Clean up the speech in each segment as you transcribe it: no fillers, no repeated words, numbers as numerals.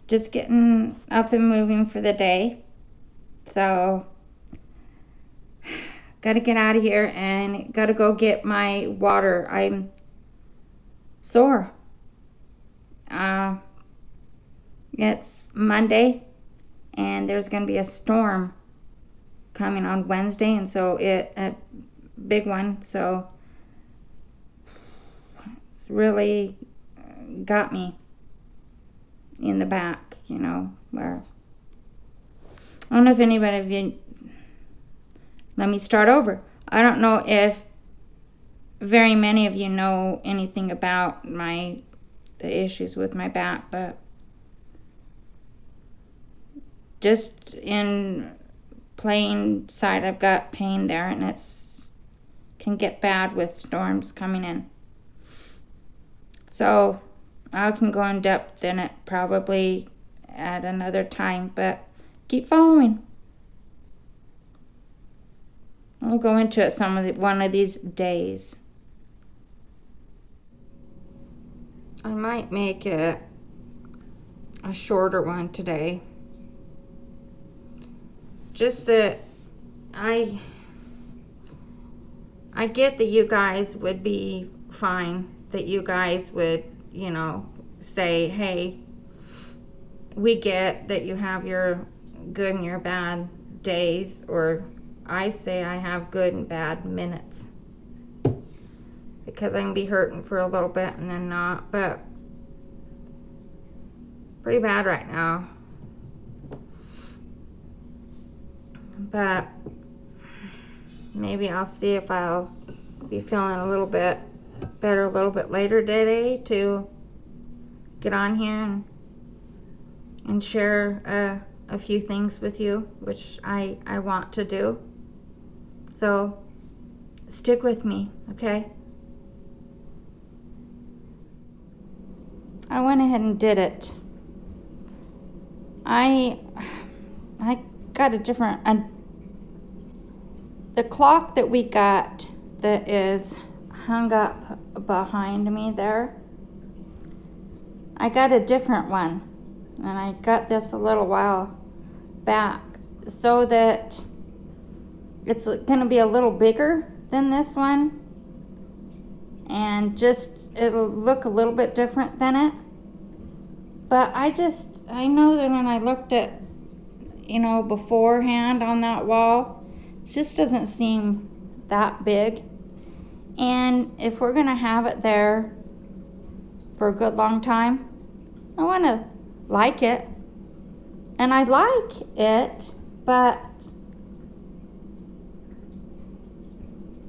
just getting up and moving for the day. So, gotta get out of here and gotta go get my water. I'm sore. It's Monday and there's gonna be a storm coming on Wednesday, and so a big one, so it's really got me in the back, you know, where I don't know if anybody of you, let me start over. I don't know if very many of you know anything about the issues with my back, but just in plain sight, I've got pain there, and it's can get bad with storms coming in. So I can go in depth in it probably at another time, but keep following. I'll go into it one of these days. I might make it a shorter one today. Just that I get that you guys would be fine, that you guys would, you know, say, hey, we get that you have your good and your bad days, or I say I have good and bad minutes, because I can be hurting for a little bit and then not, but it's pretty bad right now. But maybe I'll see if I'll be feeling a little bit better a little bit later today to get on here and share a few things with you, which I want to do. So stick with me, okay? I went ahead and did it. I got a different, the clock that we got that is hung up behind me there, I got a different one, and I got this a little while back, so that it's going to be a little bigger than this one, and just it'll look a little bit different than it. But I know that when I looked at, you know, beforehand on that wall, it just doesn't seem that big. And if we're gonna have it there for a good long time, I want to like it. And I like it,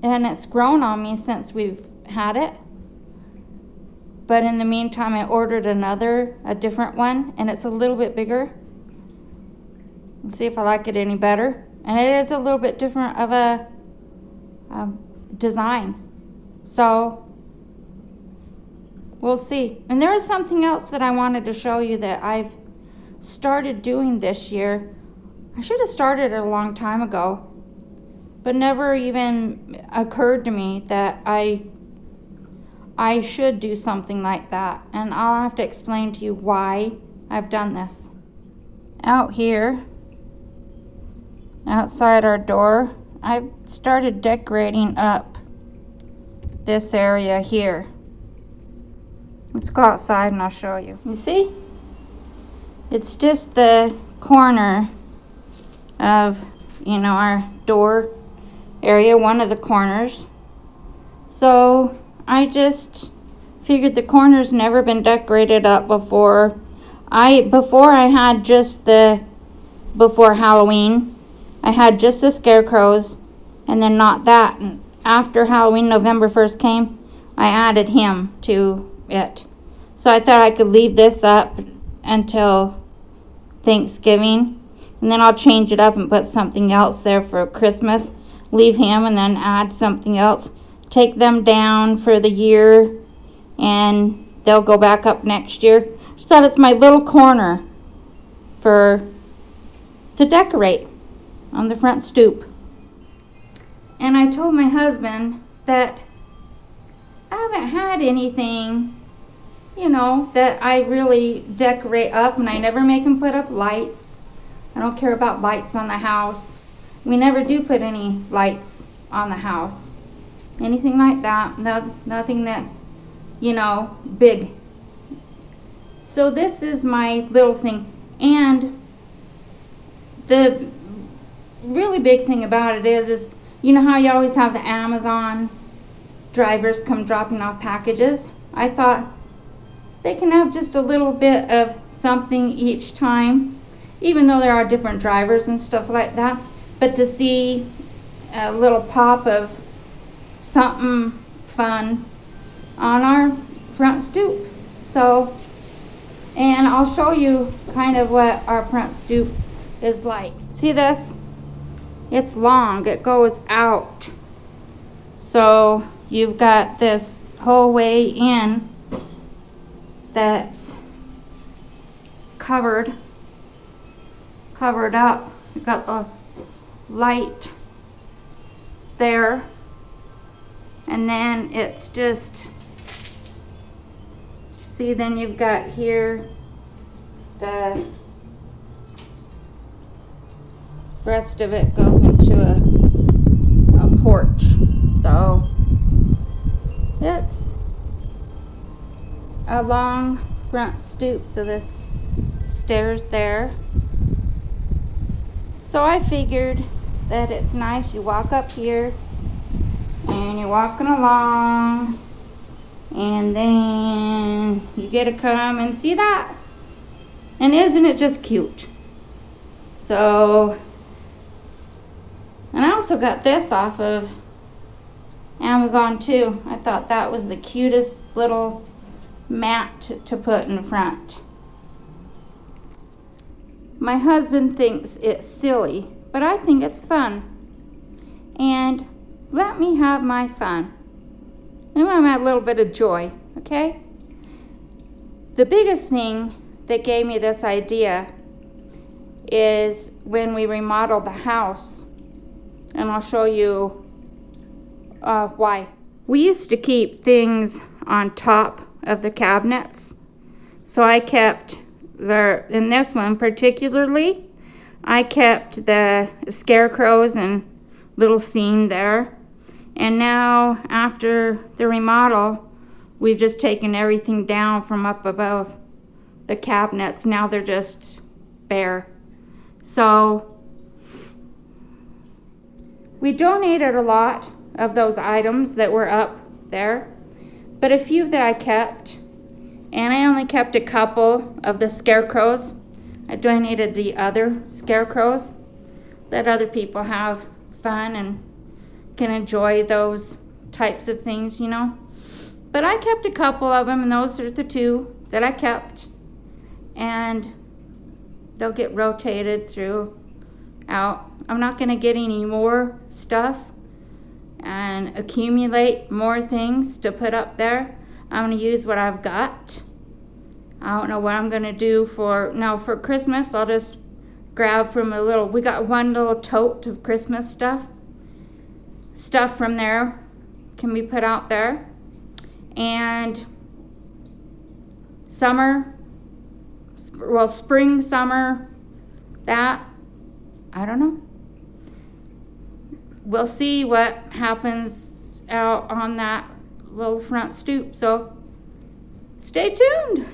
and it's grown on me since we've had it. But in the meantime, I ordered a different one, and it's a little bit bigger. Let's see if I like it any better. And it is a little bit different of a design. So we'll see. And there is something else that I wanted to show you that I've started doing this year. I should have started it a long time ago, but never even occurred to me that I should do something like that. And I'll have to explain to you why I've done this. Out here, outside our door, I've started decorating up this area here. Let's go outside and I'll show you. You see? It's just the corner of, you know, our door area, one of the corners. So I just figured the corner's never been decorated up before. Before Halloween, I had just the scarecrows, and then not that. And after Halloween, November 1st came, I added him to it. So I thought I could leave this up until Thanksgiving, and then I'll change it up and put something else there for Christmas. Leave him and then add something else. Take them down for the year, and they'll go back up next year. Just thought it's my little corner to decorate on the front stoop. And I told my husband that I haven't had anything you know, that I really decorate up, and I never make them put up lights. I don't care about lights on the house. We never do put any lights on the house. Anything like that. No, nothing that, you know, big. So this is my little thing. And the really big thing about it is you know how you always have the Amazon drivers come dropping off packages? I thought they can have just a little bit of something each time, even though there are different drivers and stuff like that. But to see a little pop of something fun on our front stoop. So, and I'll show you kind of what our front stoop is like. See this? It's long, it goes out. So you've got this whole way in that's covered up. You've got the light there, and then it's just, see, then you've got here the rest of it goes into a porch. So it's a long front stoop, so the stairs there. So I figured that it's nice. You walk up here and you're walking along, and then you get to come and see that. And isn't it just cute? So, and I also got this off of Amazon too. I thought that was the cutest little mat to put in front. My husband thinks it's silly, but I think it's fun. And let me have my fun. And I'm at a little bit of joy, okay? The biggest thing that gave me this idea is when we remodeled the house. And I'll show you why. We used to keep things on top of the cabinets. So I kept, in this one particularly, I kept the scarecrows and little scene there. And now after the remodel, we've just taken everything down from up above the cabinets. Now they're just bare. So we donated a lot of those items that were up there, but a few that I kept, and I only kept a couple of the scarecrows. I donated the other scarecrows. Let other people have fun and can enjoy those types of things, you know. But I kept a couple of them, and those are the two that I kept. And they'll get rotated throughout. I'm not going to get any more stuff and accumulate more things to put up there. I'm going to use what I've got. I don't know what I'm going to do for Christmas. I'll just grab from we got one little tote of Christmas stuff from there can be put out there. And spring, summer, that, I don't know. We'll see what happens out on that little front stoop. So stay tuned.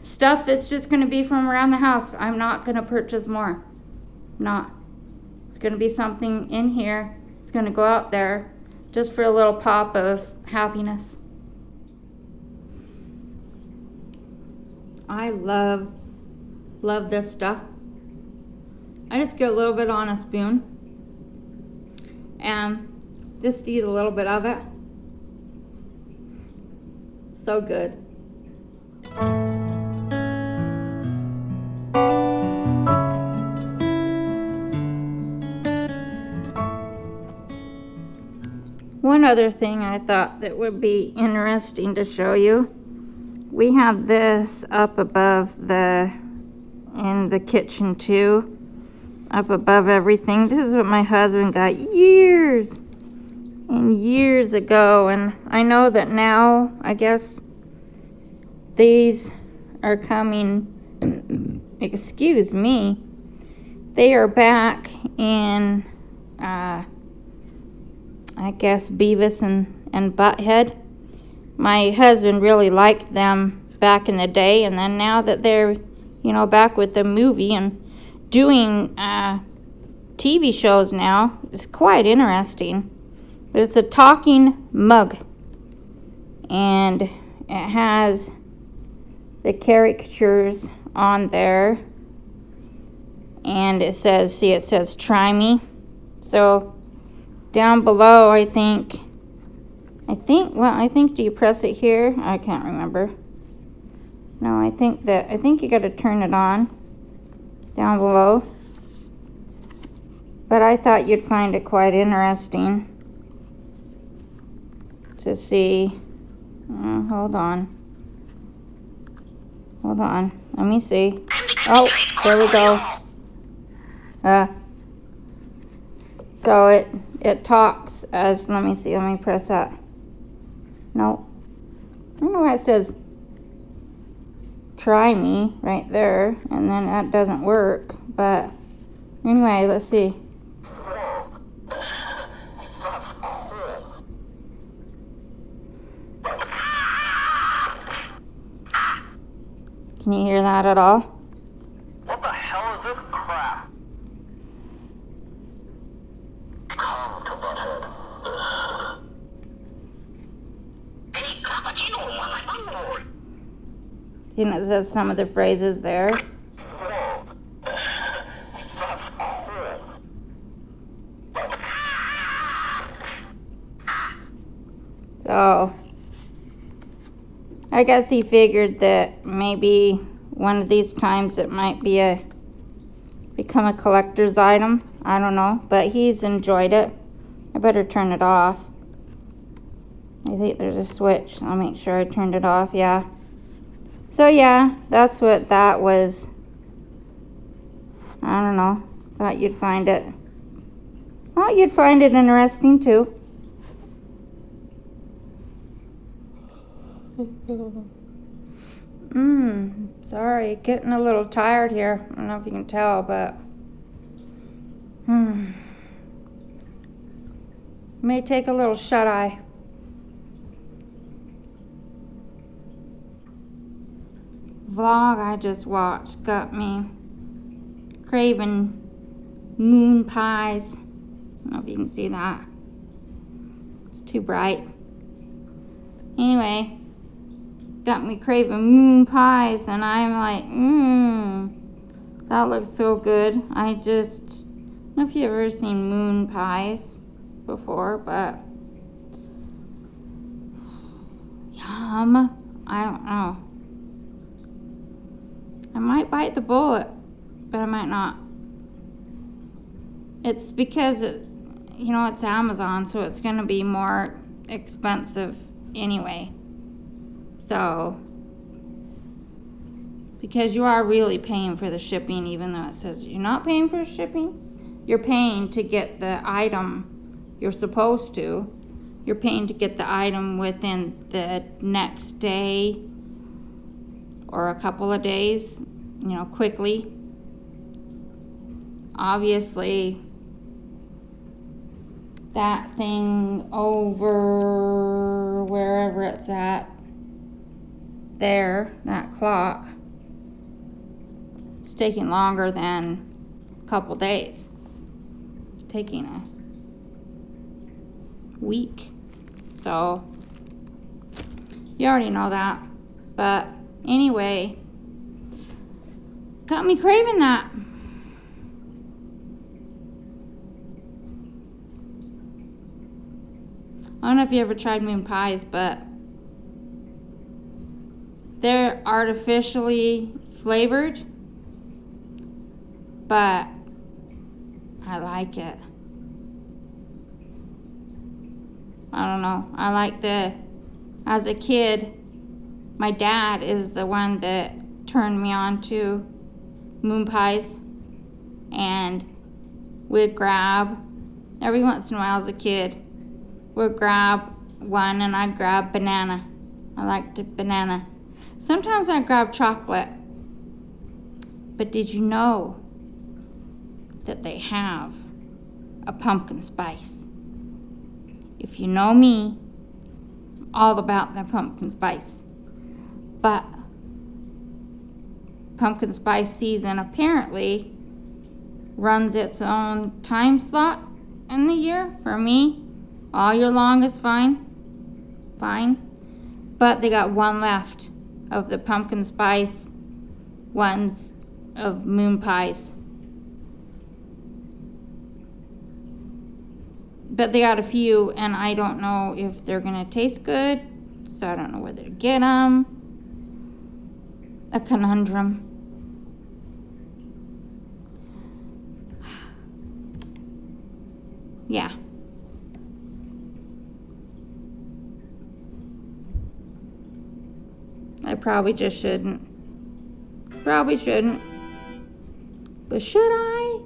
Stuff that's just going to be from around the house. I'm not going to purchase more. It's going to be something in here. It's going to go out there just for a little pop of happiness. I love this stuff. I just get a little bit on a spoon and just eat a little bit of it. So good. One other thing I thought that would be interesting to show you. We have this up above in the kitchen too, up above everything. This is what my husband got years and years ago, and I know that now, I guess these are coming, excuse me, they are back in, I guess, Beavis and Butthead. My husband really liked them back in the day, and then now that they're, you know, back with the movie and doing TV shows now, it's quite interesting. But it's a talking mug, and it has the caricatures on there, and it says, see, it says try me. So down below, I think do you press it here? I can't remember. No, I think you got to turn it on down below. But I thought you'd find it quite interesting to see. Hold on, let me see. Oh, there we go. So it talks as, let me see, let me press that. No, I don't know why it says try me right there, and then that doesn't work. But anyway, let's see. Can you hear that at all? What the hell is this crap? Come to Butthead. See, and it says some of the phrases there. So I guess he figured that maybe one of these times it might be become a collector's item. I don't know, but he's enjoyed it. I better turn it off. I think there's a switch. I'll make sure I turned it off. Yeah. So yeah, that's what that was. I don't know. Thought you'd find it interesting too. Sorry, getting a little tired here. I don't know if you can tell, but may take a little shut-eye. Vlog I just watched got me craving moon pies. I don't know if you can see that. It's too bright. Anyway, got me craving moon pies, and I'm like, that looks so good. I don't know if you've ever seen moon pies before, but yum. I don't know. I might bite the bullet, but I might not. It's because it's Amazon, so it's gonna be more expensive anyway. So, because you are really paying for the shipping, even though it says you're not paying for shipping, you're paying to get the item. You're supposed to. You're paying to get the item within the next day or a couple of days, quickly. Obviously, that thing over wherever it's at, there, that clock, it's taking longer than a couple days. It's taking a week. So, you already know that. But anyway, got me craving that. I don't know if you ever tried moon pies, but they're artificially flavored, but I like it. I don't know. I like as a kid, my dad is the one that turned me on to moon pies, and we'd grab, every once in a while as a kid, we'd grab one, and I'd grab banana. I liked banana. Sometimes I grab chocolate. But did you know that they have a pumpkin spice? If you know me, I'm all about the pumpkin spice. But pumpkin spice season apparently runs its own time slot in the year. For me, all year long is fine. But they got one left of the pumpkin spice ones of moon pies. But they got a few, and I don't know if they're gonna taste good, so I don't know whether to get them. A conundrum. Yeah. I probably just shouldn't. Probably shouldn't. But should I?